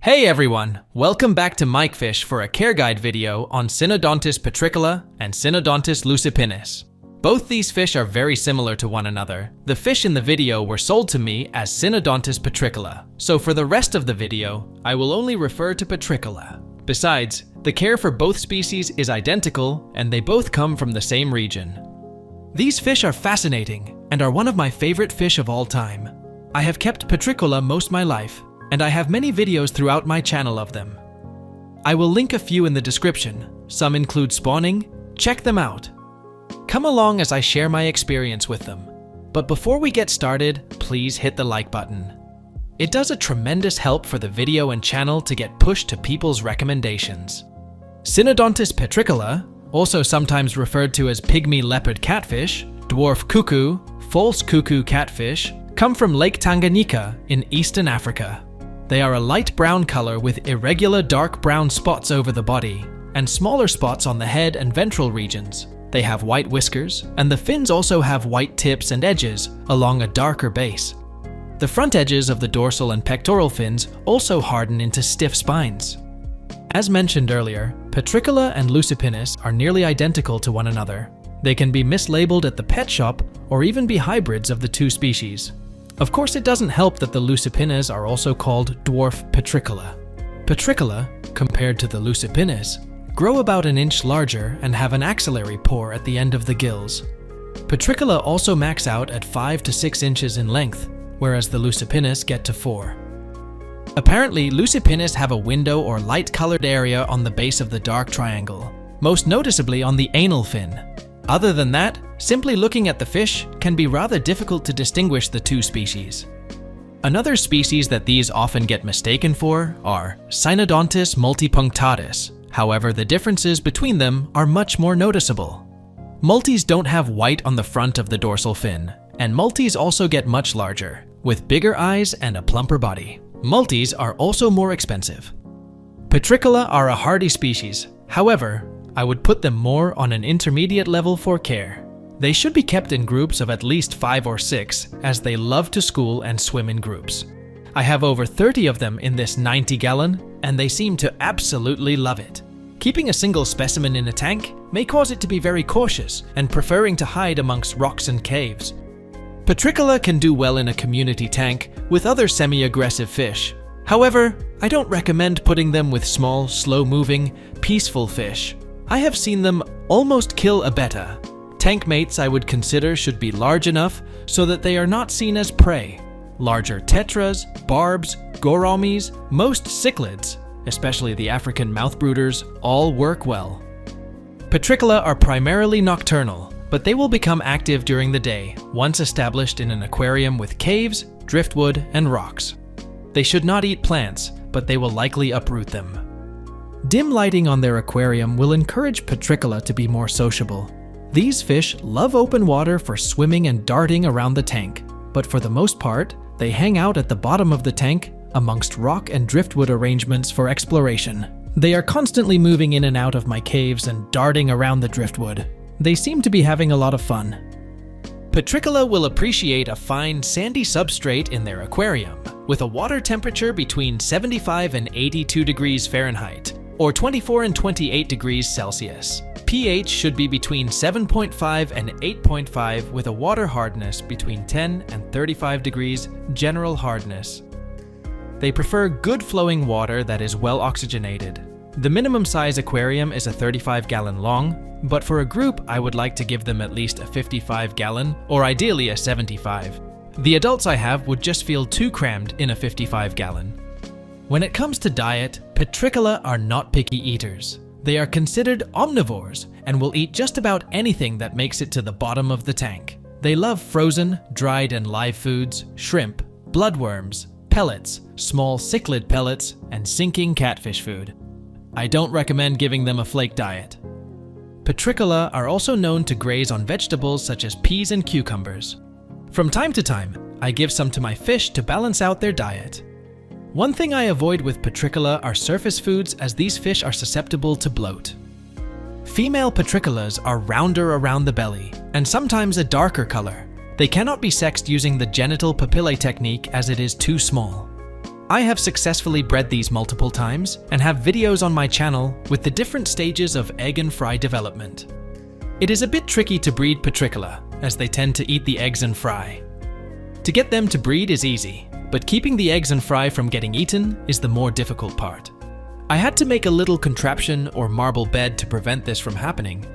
Hey everyone, welcome back to Mikefish for a care guide video on Cynodontis petricola and Cynodontis lucipinis. Both these fish are very similar to one another. The fish in the video were sold to me as Cynodontis petricola, so for the rest of the video, I will only refer to petricola. Besides, the care for both species is identical and they both come from the same region. These fish are fascinating and are one of my favorite fish of all time. I have kept petricola most my life, and I have many videos throughout my channel of them. I will link a few in the description. Some include spawning. Check them out. Come along as I share my experience with them. But before we get started, please hit the like button. It does a tremendous help for the video and channel to get pushed to people's recommendations. Cynodontis petricola, also sometimes referred to as pygmy leopard catfish, dwarf cuckoo, false cuckoo catfish, come from Lake Tanganyika in Eastern Africa. They are a light brown color with irregular dark brown spots over the body and smaller spots on the head and ventral regions. They have white whiskers, and the fins also have white tips and edges along a darker base. The front edges of the dorsal and pectoral fins also harden into stiff spines. As mentioned earlier, petricola and lucipinis are nearly identical to one another. They can be mislabeled at the pet shop or even be hybrids of the two species. Of course, it doesn't help that the lucipinis are also called dwarf petricola. Petricola, compared to the lucipinis, grow about an inch larger and have an axillary pore at the end of the gills. Petricola also max out at 5 to 6 inches in length, whereas the lucipinis get to 4. Apparently, lucipinis have a window or light-colored area on the base of the dark triangle, most noticeably on the anal fin. Other than that, simply looking at the fish can be rather difficult to distinguish the two species. Another species that these often get mistaken for are Cynodontis multipunctatus. However, the differences between them are much more noticeable. Multis don't have white on the front of the dorsal fin, and multis also get much larger, with bigger eyes and a plumper body. Multis are also more expensive. Petricola are a hardy species. However, I would put them more on an intermediate level for care. They should be kept in groups of at least 5 or 6, as they love to school and swim in groups. I have over 30 of them in this 90-gallon, and they seem to absolutely love it. Keeping a single specimen in a tank may cause it to be very cautious and preferring to hide amongst rocks and caves. Petricola can do well in a community tank with other semi-aggressive fish. However, I don't recommend putting them with small, slow-moving, peaceful fish. I have seen them almost kill a betta. Tank mates I would consider should be large enough so that they are not seen as prey. Larger tetras, barbs, gouramis, most cichlids, especially the African mouthbrooders, all work well. Petricola are primarily nocturnal, but they will become active during the day once established in an aquarium with caves, driftwood, and rocks. They should not eat plants, but they will likely uproot them. Dim lighting on their aquarium will encourage petricola to be more sociable. These fish love open water for swimming and darting around the tank, but for the most part, they hang out at the bottom of the tank amongst rock and driftwood arrangements for exploration. They are constantly moving in and out of my caves and darting around the driftwood. They seem to be having a lot of fun. Petricola will appreciate a fine sandy substrate in their aquarium, with a water temperature between 75 and 82 degrees Fahrenheit, or 24 and 28 degrees Celsius. pH should be between 7.5 and 8.5 with a water hardness between 10 and 35 degrees general hardness. They prefer good flowing water that is well oxygenated. The minimum size aquarium is a 35-gallon long, but for a group I would like to give them at least a 55-gallon or ideally a 75. The adults I have would just feel too crammed in a 55-gallon. When it comes to diet, petricola are not picky eaters. They are considered omnivores and will eat just about anything that makes it to the bottom of the tank. They love frozen, dried, and live foods, shrimp, bloodworms, pellets, small cichlid pellets, and sinking catfish food. I don't recommend giving them a flake diet. Petricola are also known to graze on vegetables such as peas and cucumbers. From time to time, I give some to my fish to balance out their diet. One thing I avoid with petricola are surface foods, as these fish are susceptible to bloat. Female petricolas are rounder around the belly and sometimes a darker color. They cannot be sexed using the genital papillae technique as it is too small. I have successfully bred these multiple times and have videos on my channel with the different stages of egg and fry development. It is a bit tricky to breed Petricola, as they tend to eat the eggs and fry. To get them to breed is easy, but keeping the eggs and fry from getting eaten is the more difficult part. I had to make a little contraption or marble bed to prevent this from happening.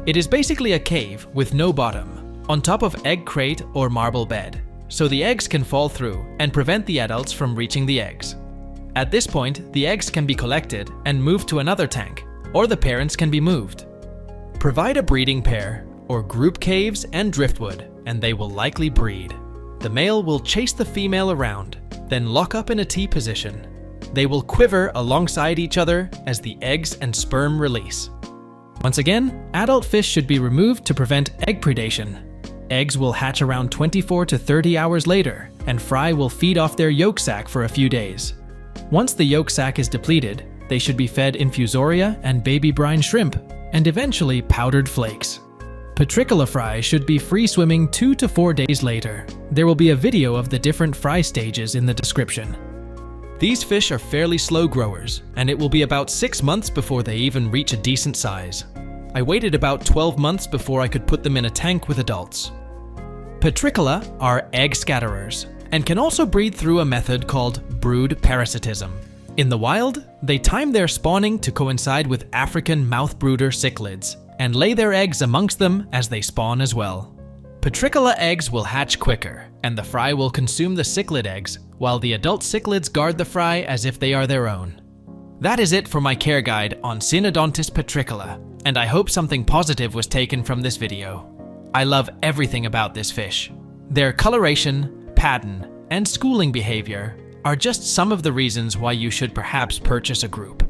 It is basically a cave with no bottom, on top of egg crate or marble bed, so the eggs can fall through and prevent the adults from reaching the eggs. At this point, the eggs can be collected and moved to another tank, or the parents can be moved. Provide a breeding pair, or group caves and driftwood, and they will likely breed. The male will chase the female around, then lock up in a T position. They will quiver alongside each other as the eggs and sperm release. Once again, adult fish should be removed to prevent egg predation. Eggs will hatch around 24 to 30 hours later, and fry will feed off their yolk sac for a few days. Once the yolk sac is depleted, they should be fed infusoria and baby brine shrimp, and eventually powdered flakes. Petricola fry should be free swimming 2 to 4 days later. There will be a video of the different fry stages in the description. These fish are fairly slow growers, and it will be about 6 months before they even reach a decent size. I waited about 12 months before I could put them in a tank with adults. Petricola are egg scatterers, and can also breed through a method called brood parasitism. In the wild, they time their spawning to coincide with African mouth brooder cichlids, and lay their eggs amongst them as they spawn as well. Petricola eggs will hatch quicker, and the fry will consume the cichlid eggs, while the adult cichlids guard the fry as if they are their own. That is it for my care guide on Cynodontis petricola, and I hope something positive was taken from this video. I love everything about this fish. Their coloration, pattern, and schooling behavior are just some of the reasons why you should perhaps purchase a group.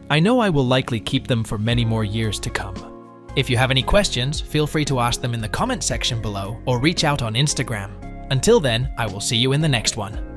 I know I will likely keep them for many more years to come. If you have any questions, feel free to ask them in the comment section below or reach out on Instagram. Until then, I will see you in the next one.